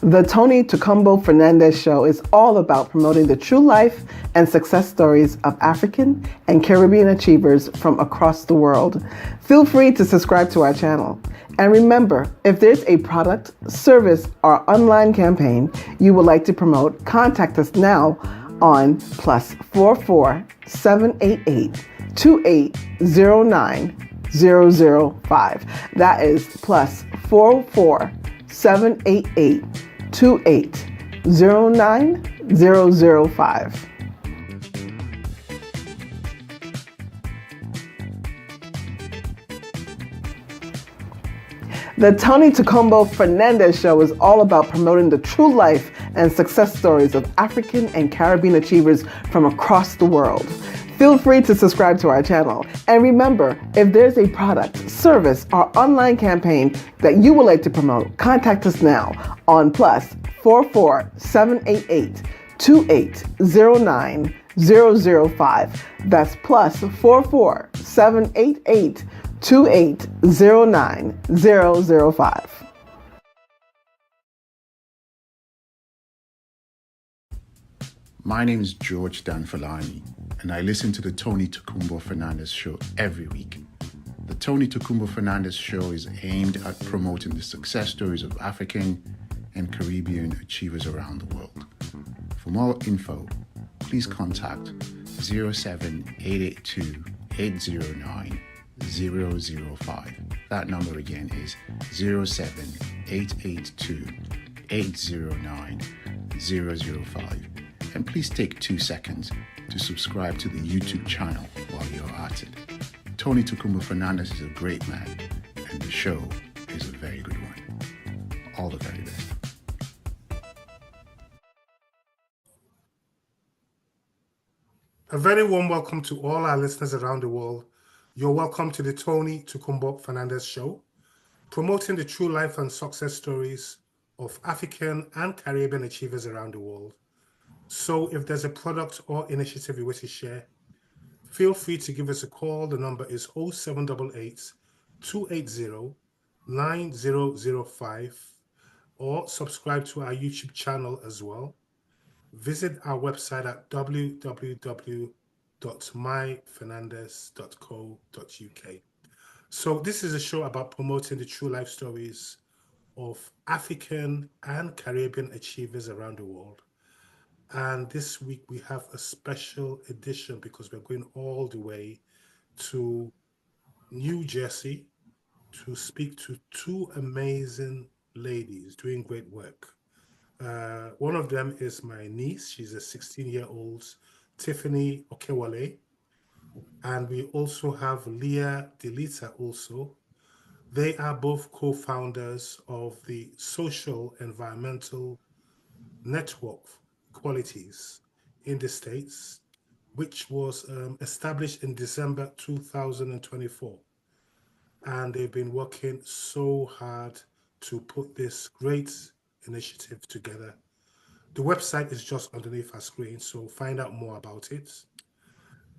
The Tony Tocumbo Fernandez Show is all about promoting the true life and success stories of African and Caribbean achievers from across the world. Feel free to subscribe to our channel. And remember, if there's a product, service, or online campaign you would like to promote, contact us now on +44 788 2809 005. That is +44 788 2809 005. The Tony Tocumbo Fernandez Show is all about promoting the true life and success stories of African and Caribbean achievers from across the world. Feel free to subscribe to our channel. And remember, if there's a product, service, or online campaign that you would like to promote, contact us now on +44 788 2809 005. That's +44 788 2809 005. My name is George Danfalani, and I listen to the Tony Tocumbo Fernandez Show every week. The Tony Tocumbo Fernandez Show is aimed at promoting the success stories of African and Caribbean achievers around the world. For more info, please contact 07882 809 005. That number again is 07882 809 005. And please take 2 seconds to subscribe to the YouTube channel while you're at it. Tony Tocumbo Fernandez is a great man, and the show is a very good one. All the very best. A very warm welcome to all our listeners around the world. You're welcome to the Tony Tocumbo Fernandez Show, promoting the true life and success stories of African and Caribbean achievers around the world. So if there's a product or initiative you wish to share, feel free to give us a call. The number is 0788 280 9005, or subscribe to our YouTube channel as well. Visit our website at www.myfernandez.co.uk. So this is a show about promoting the true life stories of African and Caribbean achievers around the world. And this week we have a special edition because we're going all the way to New Jersey to speak to 2 amazing ladies doing great work. One of them is my niece. She's a 16-year-old, Tiffany Okewole. And we also have Lea Deleta also. They are both co-founders of the Social Environmental Network Qualities in the States, which was established in December 2024. And they've been working so hard to put this great initiative together. The website is just underneath our screen, so find out more about it.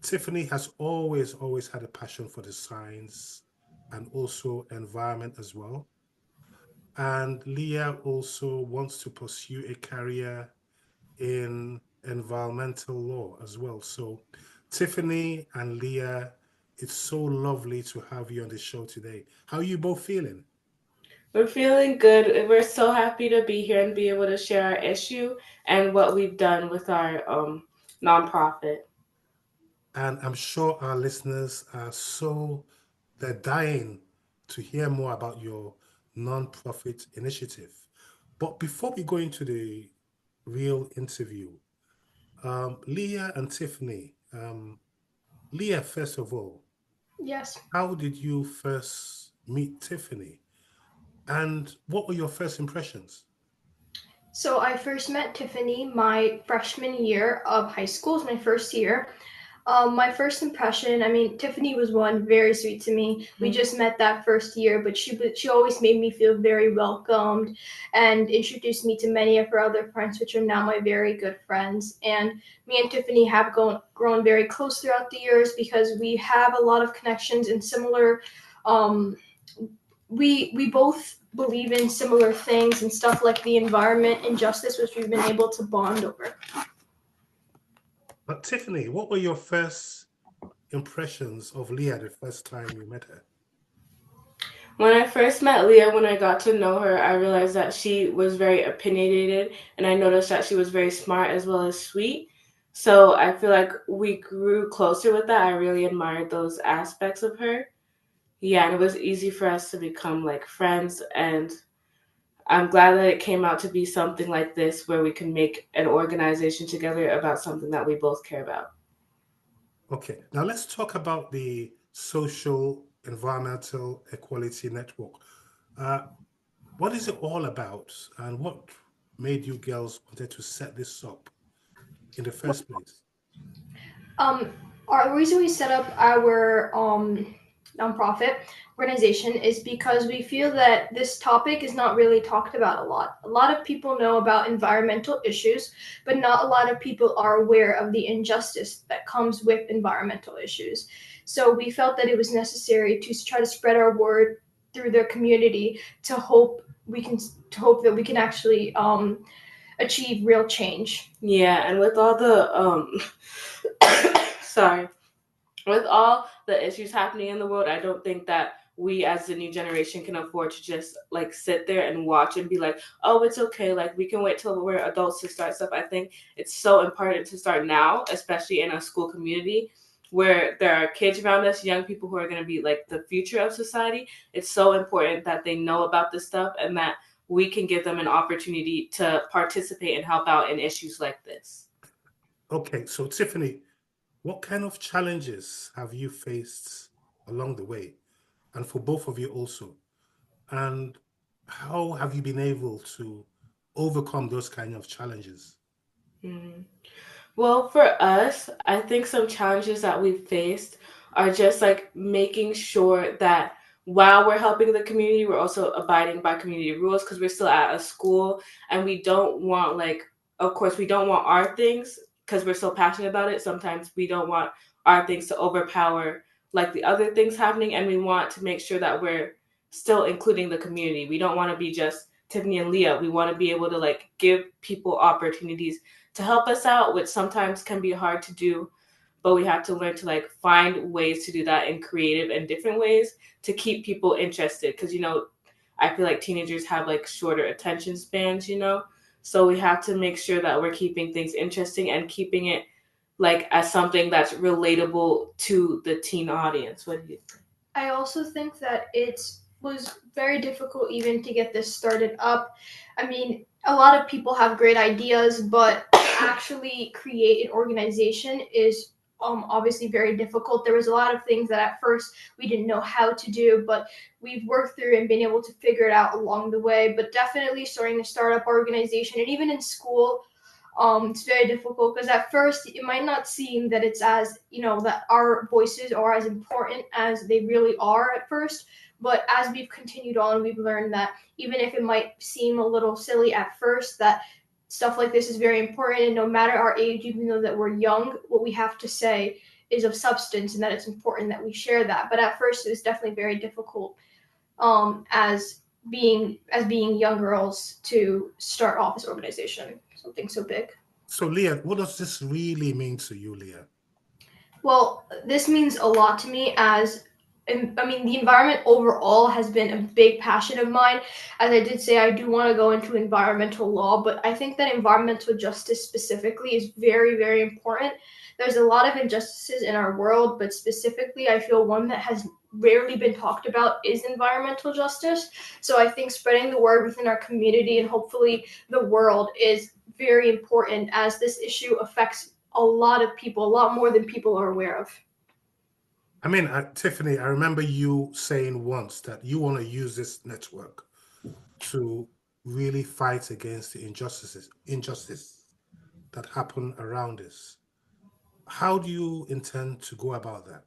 Tiffany has always had a passion for the science and also environment as well. And Lea also wants to pursue a career in environmental law as well. So Tiffany and Lea, it's so lovely to have you on the show today. How are you both feeling? We're feeling good. We're so happy to be here and be able to share our issue and what we've done with our nonprofit. And I'm sure our listeners are they're dying to hear more about your nonprofit initiative. But before we go into the real interview, Lea and Tiffany, Lea, first of all, Yes. how did you first meet Tiffany? And what were your first impressions? So I first met Tiffany my freshman year of high school. It was my first year. My first impression, Tiffany was very sweet to me. We just met that first year, but she always made me feel very welcomed and introduced me to many of her other friends, which are now my very good friends. And me and Tiffany have grown very close throughout the years because we have a lot of connections in similar we both believe in similar things and stuff like the environment and justice, which we've been able to bond over. But Tiffany, what were your first impressions of Lea the first time you met her? When I first met Lea, when I got to know her, I realized that she was very opinionated, and I noticed that she was very smart as well as sweet. So I feel like we grew closer with that. I really admired those aspects of her. Yeah, and it was easy for us to become like friends, and I'm glad that it came out to be something like this where we can make an organization together about something that we both care about. Okay, now let's talk about the social environmental equality network. Uh, what is it all about, and what made you girls wanted to set this up in the first place? Um, our reason we set up our nonprofit organization is because we feel that this topic is not really talked about a lot. A lot of people know about environmental issues, but not a lot of people are aware of the injustice that comes with environmental issues. So we felt that it was necessary to try to spread our word through the community to hope that we can actually achieve real change. Yeah, and with all the sorry, with all the issues happening in the world, I don't think that we as the new generation can afford to just like sit there and watch and be like, oh, it's okay. Like we can wait till we're adults to start stuff. I think it's so important to start now, especially in a school community where there are kids around us, young people who are going to be like the future of society. It's so important that they know about this stuff and that we can give them an opportunity to participate and help out in issues like this. Okay, so Tiffany, what kind of challenges have you faced along the way? And for both of you also. And how have you been able to overcome those kind of challenges? Mhm. Well, for us, I think some challenges that we've faced are just like making sure that while we're helping the community, we're also abiding by community rules because we're still at a school and we don't want, like, of course, we don't want our things because we're so passionate about it. Sometimes we don't want our things to overpower like the other things happening, and we want to make sure that we're still including the community. We don't want to be just Tiffany and Lea. We want to be able to like give people opportunities to help us out, which sometimes can be hard to do, but we have to learn to like find ways to do that in creative and different ways to keep people interested. Because, you know, I feel like teenagers have like shorter attention spans, you know? So we have to make sure that we're keeping things interesting and keeping it like as something that's relatable to the teen audience. What do you think? I also think that it was very difficult even to get this started up. I mean, a lot of people have great ideas, but actually create an organization is obviously very difficult. There was a lot of things that at first we didn't know how to do, but we've worked through and been able to figure it out along the way. But definitely starting a startup organization, and even in school, it's very difficult because at first it might not seem that it's as, that our voices are as important as they really are at first. But as we've continued on, we've learned that even if it might seem a little silly at first, that stuff like this is very important. And no matter our age, even though that we're young, what we have to say is of substance, and that it's important that we share that. But at first, it was definitely very difficult, as being young girls, to start off this organization, something so big. So, Lea, what does this really mean to you, Lea? Well, this means a lot to me as I mean, the environment overall has been a big passion of mine. As I did say, I do want to go into environmental law, but I think that environmental justice specifically is very, very important. There's a lot of injustices in our world, but specifically, I feel one that has rarely been talked about is environmental justice. So I think spreading the word within our community and hopefully the world is very important, as this issue affects a lot of people, a lot more than people are aware of. I mean, Tiffany, I remember you saying once that you want to use this network to really fight against the injustice that happen around us. How do you intend to go about that?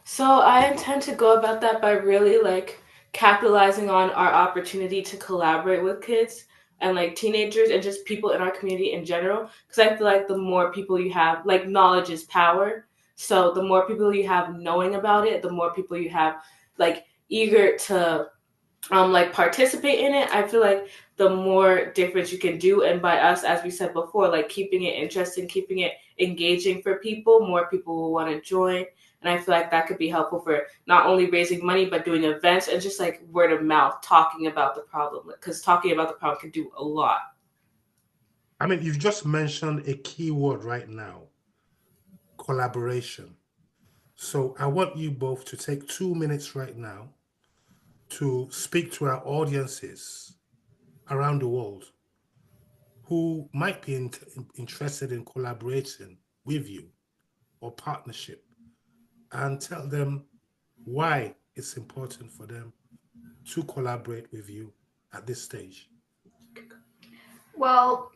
So I intend to go about that by really like capitalizing on our opportunity to collaborate with kids and like teenagers and just people in our community in general. Because I feel like the more people you have, like knowledge is power. So the more people you have knowing about it, the more people you have, like eager to like participate in it, I feel like the more difference you can do. And by us, as we said before, like keeping it interesting, keeping it engaging for people, more people will want to join. And I feel like that could be helpful for not only raising money, but doing events and just like word of mouth, talking about the problem. Because talking about the problem can do a lot. I mean, you've just mentioned a key word right now, collaboration. So I want you both to take 2 minutes right now to speak to our audiences around the world who might be interested in collaborating with you or partnership, and tell them why it's important for them to collaborate with you at this stage. Well,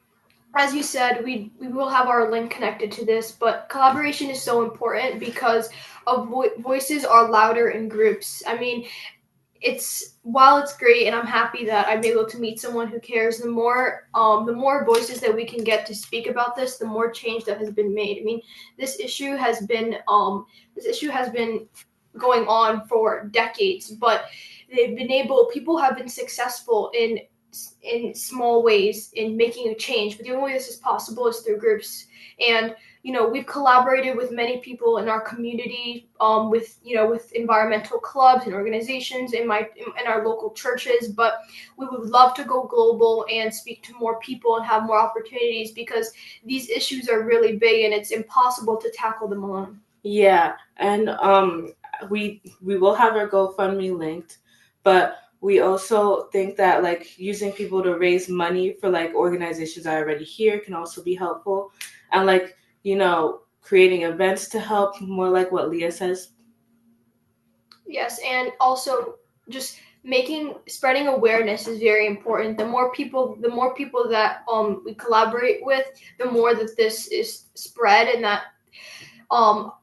as you said, we will have our link connected to this, but collaboration is so important because voices are louder in groups. I mean, it's while it's great and I'm happy that I'm able to meet someone who cares, the more voices that we can get to speak about this, the more change that has been made. I mean, this issue has been this issue has been going on for decades, but people have been successful in small ways in making a change, but the only way this is possible is through groups. And we've collaborated with many people in our community, with environmental clubs and organizations in our local churches, but we would love to go global and speak to more people and have more opportunities because these issues are really big and it's impossible to tackle them alone. Yeah, and we will have our GoFundMe linked, but we also think that like using people to raise money for like organizations that are already here can also be helpful, and like creating events to help, more like what Leah says. Yes, and also just making spreading awareness is very important. The more people that we collaborate with, the more that this is spread, and that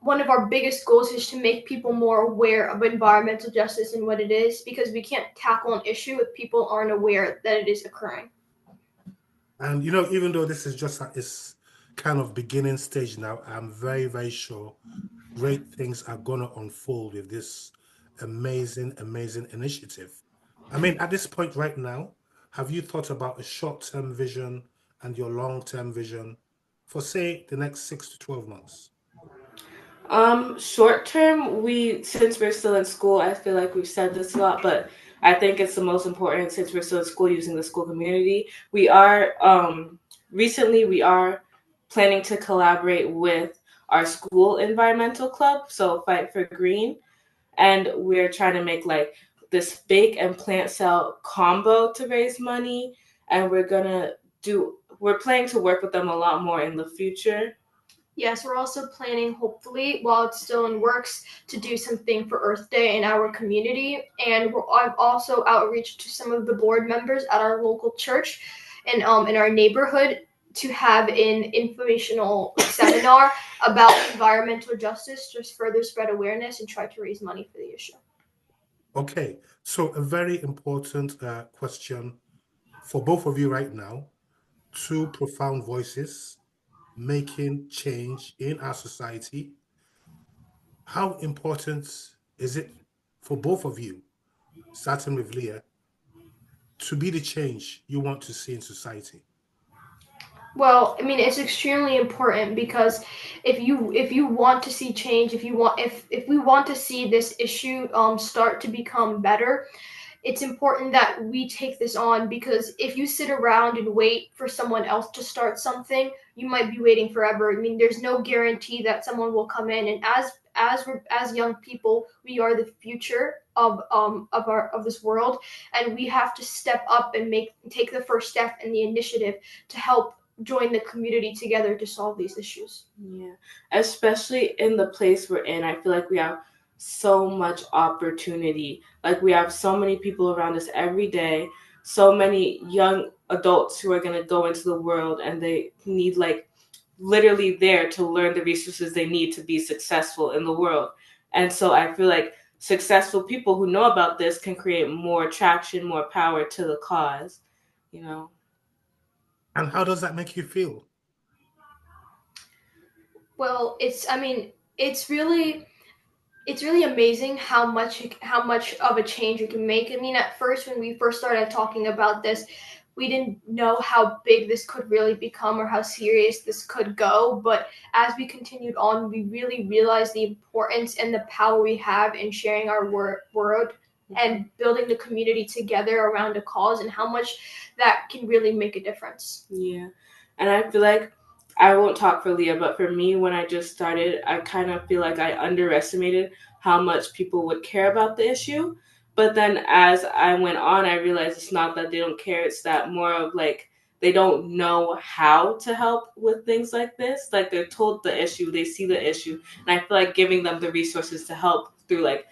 one of our biggest goals is to make people more aware of environmental justice and what it is, because we can't tackle an issue if people aren't aware that it is occurring. And even though this is just at its kind of beginning stage now, I'm very, very sure great things are going to unfold with this amazing, amazing initiative. I mean, at this point right now, have you thought about a short-term vision and your long-term vision for, say, the next 6 to 12 months? Short term, we since we're still in school, I feel like we've said this a lot, but I think it's the most important since we're still in school using the school community. We are recently we are planning to collaborate with our school environmental club, so Fight for Green, and we're trying to make like this bake and plant cell combo to raise money, and we're planning to work with them a lot more in the future. Yes, we're also planning, hopefully, while it's still in works, to do something for Earth Day in our community. And I've also outreach to some of the board members at our local church and in our neighborhood to have an informational seminar about environmental justice, just further spread awareness and try to raise money for the issue. Okay, so a very important question for both of you right now. Two profound voices making change in our society. How important is it for both of you, starting with Leah, to be the change you want to see in society? Well, I mean, it's extremely important because if you want to see change, if we want to see this issue start to become better, it's important that we take this on, because if you sit around and wait for someone else to start something, you might be waiting forever. I mean, there's no guarantee that someone will come in, and as young people, we are the future of this world, and we have to step up and take the first step and the initiative to help join the community together to solve these issues. Yeah, especially in the place we're in, I feel like we have so much opportunity. Like we have so many people around us every day, so many young adults who are going to go into the world and they need like literally there to learn the resources they need to be successful in the world. And so I feel like successful people who know about this can create more traction, more power to the cause, you know. And how does that make you feel? Well, it's I mean, it's really it's really amazing how much of a change you can make. I mean, at first when we first started talking about this, we didn't know how big this could really become or how serious this could go. But as we continued on, we really realized the importance and the power we have in sharing our word and building the community together around a cause, and how much that can really make a difference. Yeah. And I feel like I won't talk for Lea, but for me, when I just started, I kind of feel like I underestimated how much people would care about the issue. But then as I went on, I realized it's not that they don't care, it's that more of like they don't know how to help with things like this. Like they're told the issue, they see the issue. And I feel like giving them the resources to help through like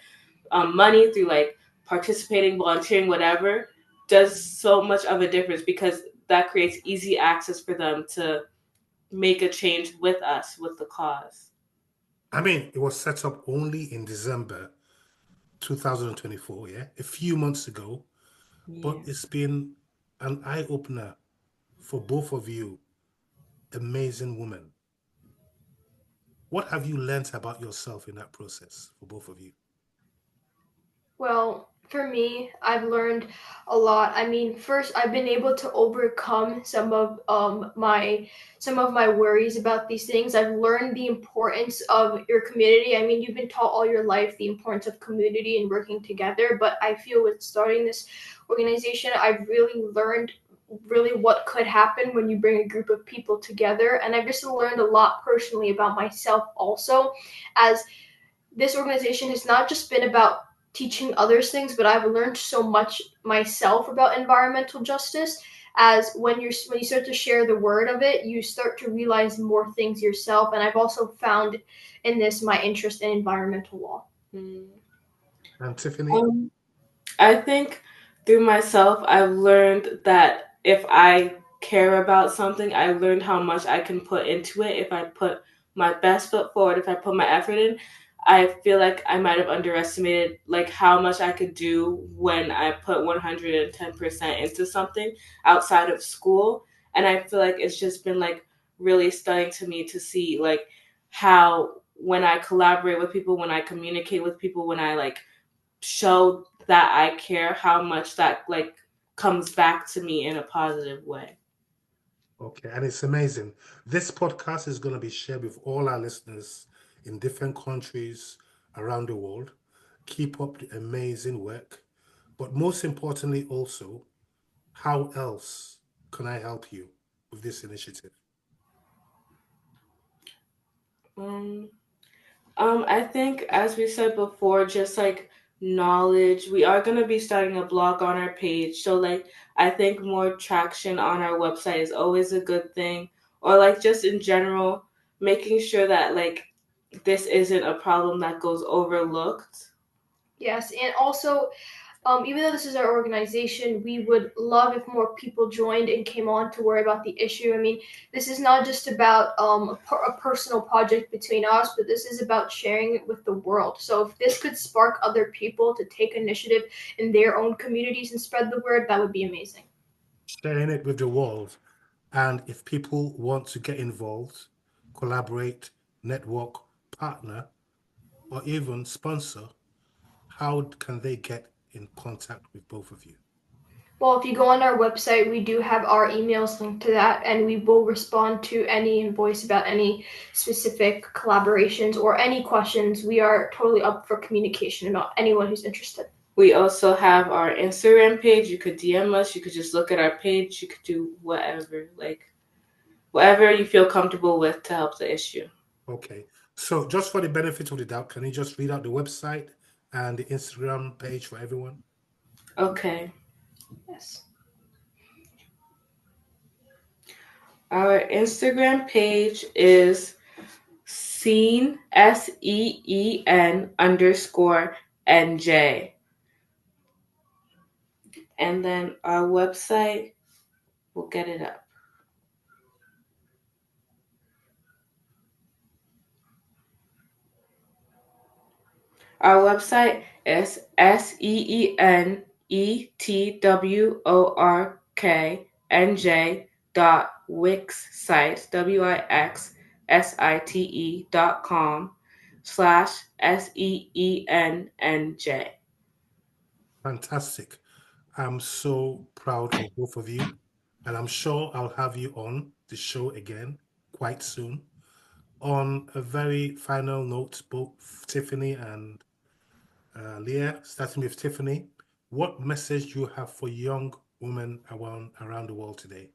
money, through like participating, volunteering, whatever, does so much of a difference because that creates easy access for them to make a change with us, with the cause. I mean, it was set up only in December 2024, yeah, a few months ago, Yeah. but it's been an eye opener for both of you, amazing women. What have you learnt about yourself in that process for both of you? Well, for me, I've learned a lot. I mean, first, I've been able to overcome some of my worries about these things. I've learned the importance of your community. I mean, you've been taught all your life the importance of community and working together, but I feel with starting this organization, I've really learned really what could happen when you bring a group of people together, and I've just learned a lot personally about myself also, as this organization has not just been about teaching others things, but I've learned so much myself about environmental justice. As when you start to share the word of it, you start to realize more things yourself. And I've also found in this my interest in environmental law. Mm. And Tiffany? I think through myself, I've learned that if I care about something, I learned how much I can put into it. If I put my best foot forward, if I put my effort in, I feel like I might have underestimated like how much I could do when I put 110% into something outside of school. And I feel like it's just been like really stunning to me to see like how when I collaborate with people, when I communicate with people, when I like show that I care, how much that like comes back to me in a positive way. Okay, and it's amazing. This podcast is going to be shared with all our listeners in different countries around the world. Keep up the amazing work. But most importantly, also, how else can I help you with this initiative? Um, I think as we said before, just like knowledge, we are gonna be starting a blog on our page. So like I think more traction on our website is always a good thing. Or like just in general, making sure that like this isn't a problem that goes overlooked. Yes, and also, even though this is our organization, we would love if more people joined and came on to worry about the issue. I mean, this is not just about a personal project between us, but this is about sharing it with the world. So if this could spark other people to take initiative in their own communities and spread the word, that would be amazing. Sharing it with the world. And if people want to get involved, collaborate, network, partner, or even sponsor, how can they get in contact with both of you? Well, if you go on our website, we do have our emails linked to that, and we will respond to any invoice about any specific collaborations or any questions. We are totally up for communication about anyone who's interested. We also have our Instagram page. You could DM us. You could just look at our page. You could do whatever, like whatever you feel comfortable with to help the issue. Okay. So just for the benefit of the doubt, can you just read out the website and the Instagram page for everyone? Okay. Yes. Our Instagram page is SEEN_NJ. And then our website, we'll get it up. Our website is SEENETWORKNJ.wixsite, WIXSITE.com. /SEENNJ. Fantastic. I'm so proud of both of you, and I'm sure I'll have you on the show again quite soon. On a very final note, both Tiffany and Lea, starting with Tiffany, what message do you have for young women around the world today?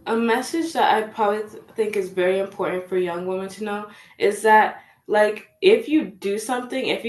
A message that I probably think is very important for young women to know is that, like, if you do something, if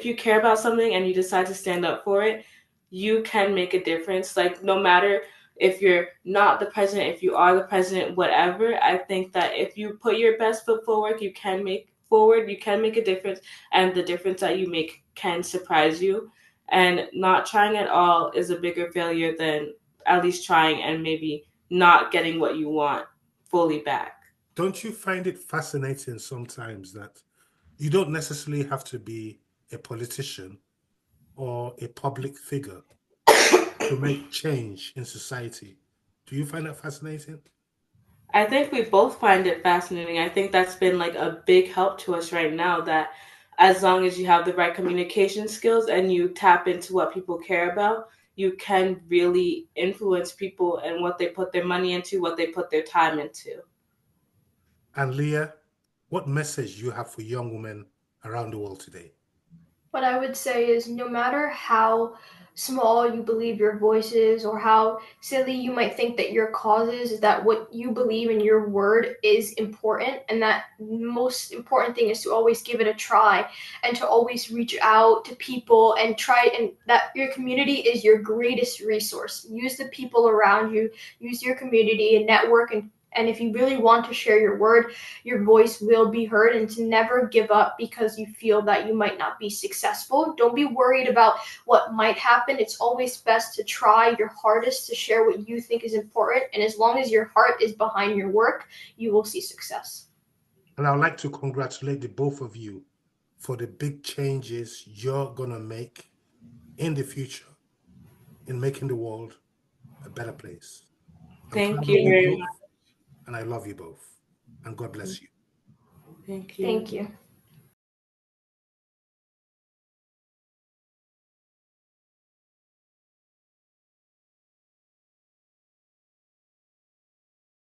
you care about something and you decide to stand up for it, you can make a difference. Like, no matter if you're not the president, if you are the president, whatever, I think that if you put your best foot forward, you can make a difference, and the difference that you make can surprise you. And not trying at all is a bigger failure than at least trying and maybe not getting what you want fully back. Don't you find it fascinating sometimes that you don't necessarily have to be a politician or a public figure to make change in society? Do you find that fascinating? I think we both find it fascinating. I think that's been like a big help to us right now, that as long as you have the right communication skills and you tap into what people care about, you can really influence people and what they put their money into, what they put their time into. And Leah, what message do you have for young women around the world today? What I would say is no matter how small you believe your voice is or how silly you might think that your cause is, that what you believe in your word is important, and that most important thing is to always give it a try and to always reach out to people and try, and that your community is your greatest resource. Use the people around you, use your community and network, and if you really want to share your word, your voice will be heard, and to never give up because you feel that you might not be successful. Don't be worried about what might happen. It's always best to try your hardest to share what you think is important. And as long as your heart is behind your work, you will see success. And I'd like to congratulate the both of you for the big changes you're going to make in the future in making the world a better place. I'm Thank proud of you you very both, much. and I love you both. And God bless you. Thank Thank you. you.